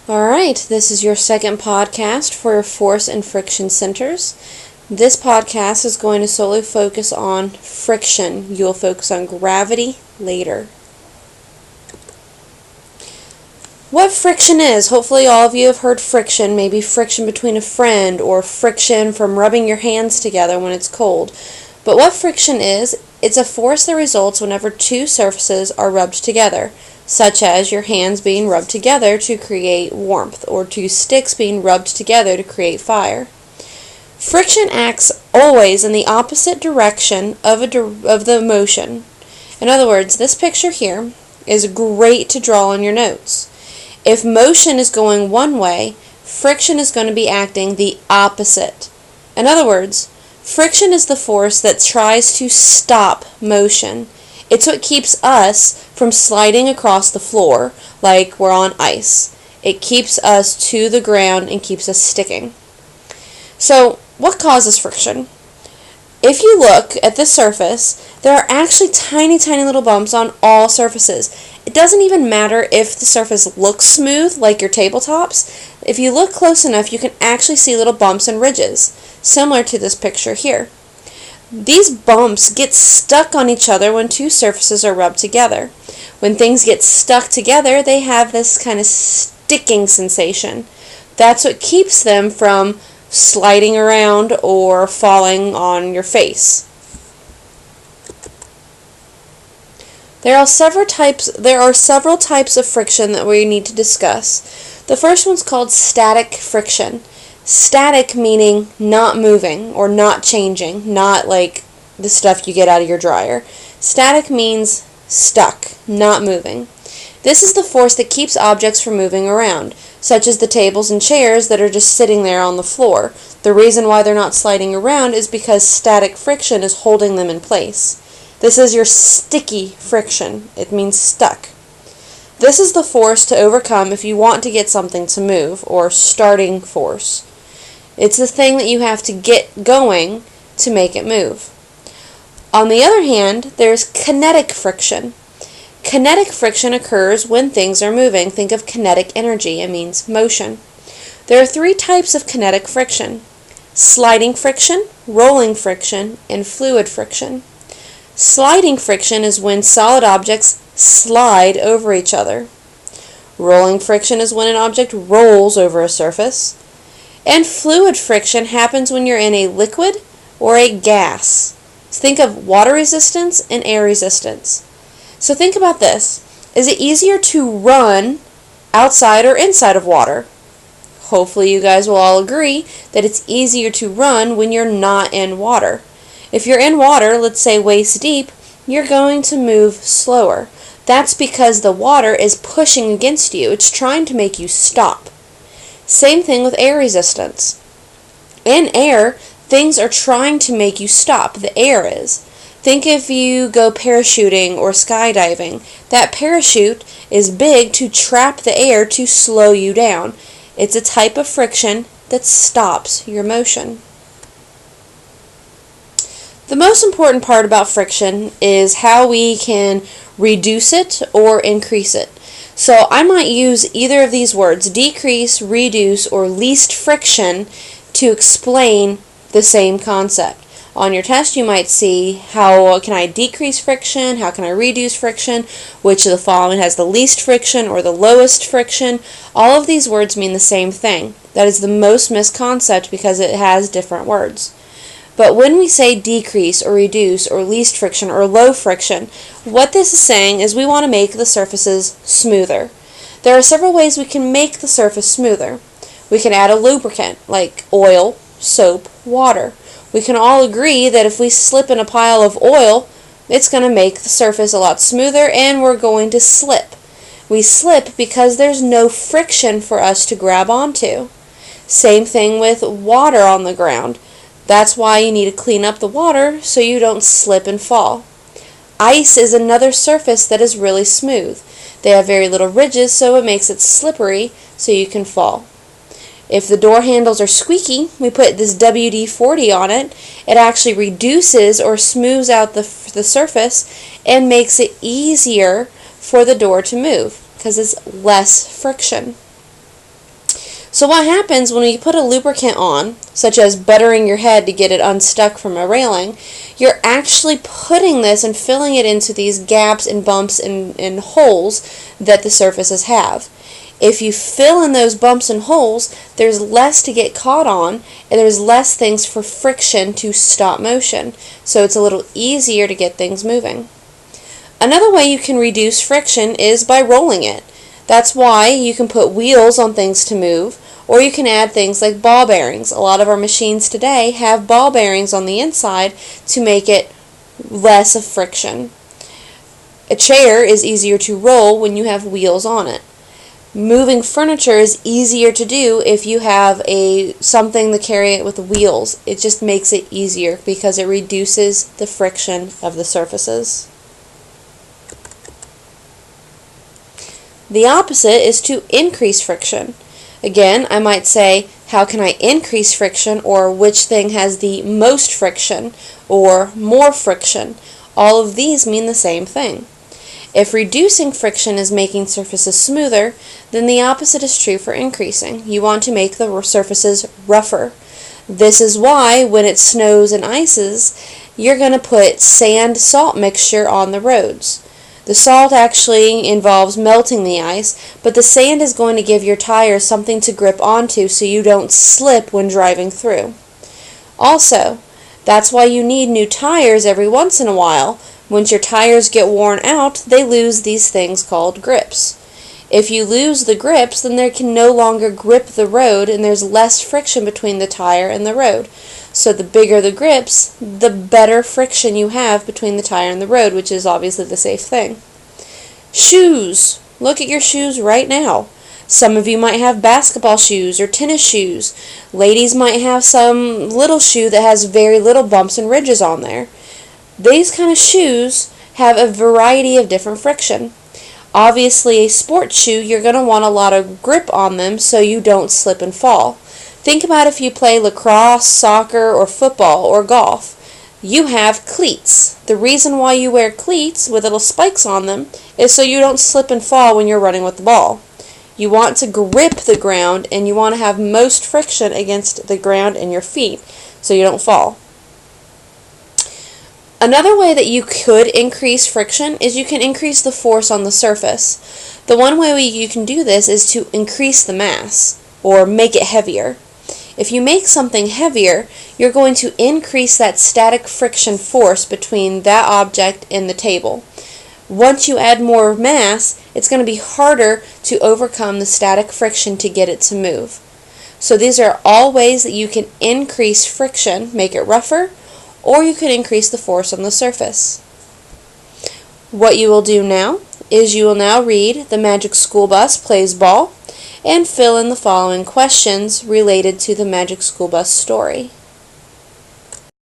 Alright, this is your second podcast for your force and friction centers. This podcast is going to solely focus on friction. You'll focus on gravity later. What friction is? Hopefully all of you have heard friction, maybe friction between a friend or friction from rubbing your hands together when it's cold. But what friction is, it's a force that results whenever two surfaces are rubbed together, such as your hands being rubbed together to create warmth, or two sticks being rubbed together to create fire. Friction acts always in the opposite direction of the motion. In other words, this picture here is great to draw on your notes. If motion is going one way, friction is going to be acting the opposite. In other words, friction is the force that tries to stop motion. It's what keeps us from sliding across the floor like we're on ice. It keeps us to the ground and keeps us sticking. So, what causes friction? If you look at this surface, there are actually tiny, tiny little bumps on all surfaces. It doesn't even matter if the surface looks smooth, like your tabletops. If you look close enough, you can actually see little bumps and ridges, similar to this picture here. These bumps get stuck on each other when two surfaces are rubbed together. When things get stuck together, they have this kind of sticking sensation. That's what keeps them from sliding around or falling on your face. There are several types of friction that we need to discuss. The first one's called static friction. Static meaning not moving or not changing, not like the stuff you get out of your dryer. Static means stuck, not moving. This is the force that keeps objects from moving around, such as the tables and chairs that are just sitting there on the floor. The reason why they're not sliding around is because static friction is holding them in place. This is your sticky friction. It means stuck. This is the force to overcome if you want to get something to move, or starting force. It's the thing that you have to get going to make it move. On the other hand, there's kinetic friction. Kinetic friction occurs when things are moving. Think of kinetic energy. It means motion. There are three types of kinetic friction: sliding friction, rolling friction, and fluid friction. Sliding friction is when solid objects slide over each other. Rolling friction is when an object rolls over a surface. And fluid friction happens when you're in a liquid or a gas. So think of water resistance and air resistance. So think about this. Is it easier to run outside or inside of water? Hopefully you guys will all agree that it's easier to run when you're not in water. If you're in water, let's say waist deep, you're going to move slower. That's because the water is pushing against you. It's trying to make you stop. Same thing with air resistance. In air, things are trying to make you stop. The air is. Think if you go parachuting or skydiving. That parachute is big to trap the air to slow you down. It's a type of friction that stops your motion. The most important part about friction is how we can reduce it or increase it. So I might use either of these words, decrease, reduce, or least friction, to explain the same concept. On your test you might see how can I decrease friction, how can I reduce friction, which of the following has the least friction or the lowest friction. All of these words mean the same thing. That is the most missed concept because it has different words. But when we say decrease or reduce or least friction or low friction, what this is saying is we want to make the surfaces smoother. There are several ways we can make the surface smoother. We can add a lubricant like oil, soap, water. We can all agree that if we slip in a pile of oil, it's going to make the surface a lot smoother and we're going to slip. We slip because there's no friction for us to grab onto. Same thing with water on the ground. That's why you need to clean up the water so you don't slip and fall. Ice is another surface that is really smooth. They have very little ridges, so it makes it slippery so you can fall. If the door handles are squeaky, we put this WD-40 on it. It actually reduces or smooths out the surface and makes it easier for the door to move because it's less friction. So what happens when you put a lubricant on, such as buttering your head to get it unstuck from a railing, you're actually putting this and filling it into these gaps and bumps and holes that the surfaces have. If you fill in those bumps and holes, there's less to get caught on, and there's less things for friction to stop motion, so it's a little easier to get things moving. Another way you can reduce friction is by rolling it. That's why you can put wheels on things to move, or you can add things like ball bearings. A lot of our machines today have ball bearings on the inside to make it less of friction. A chair is easier to roll when you have wheels on it. Moving furniture is easier to do if you have something to carry it with wheels. It just makes it easier because it reduces the friction of the surfaces. The opposite is to increase friction. Again, I might say, how can I increase friction, or which thing has the most friction, or more friction? All of these mean the same thing. If reducing friction is making surfaces smoother, then the opposite is true for increasing. You want to make the surfaces rougher. This is why when it snows and ices, you're going to put sand-salt mixture on the roads. The salt actually involves melting the ice, but the sand is going to give your tires something to grip onto so you don't slip when driving through. Also, that's why you need new tires every once in a while. Once your tires get worn out, they lose these things called grips. If you lose the grips, then they can no longer grip the road, and there's less friction between the tire and the road. So the bigger the grips, the better friction you have between the tire and the road, which is obviously the safe thing. Shoes. Look at your shoes right now. Some of you might have basketball shoes or tennis shoes. Ladies might have some little shoe that has very little bumps and ridges on there. These kind of shoes have a variety of different friction. Obviously, a sports shoe, you're going to want a lot of grip on them so you don't slip and fall. Think about if you play lacrosse, soccer, or football, or golf. You have cleats. The reason why you wear cleats with little spikes on them is so you don't slip and fall when you're running with the ball. You want to grip the ground, and you want to have most friction against the ground and your feet so you don't fall. Another way that you could increase friction is you can increase the force on the surface. The one way you can do this is to increase the mass, or make it heavier. If you make something heavier, you're going to increase that static friction force between that object and the table. Once you add more mass, it's going to be harder to overcome the static friction to get it to move. So these are all ways that you can increase friction, make it rougher, or you can increase the force on the surface. What you will do now is you will now read The Magic School Bus Plays Ball and fill in the following questions related to the Magic School Bus story.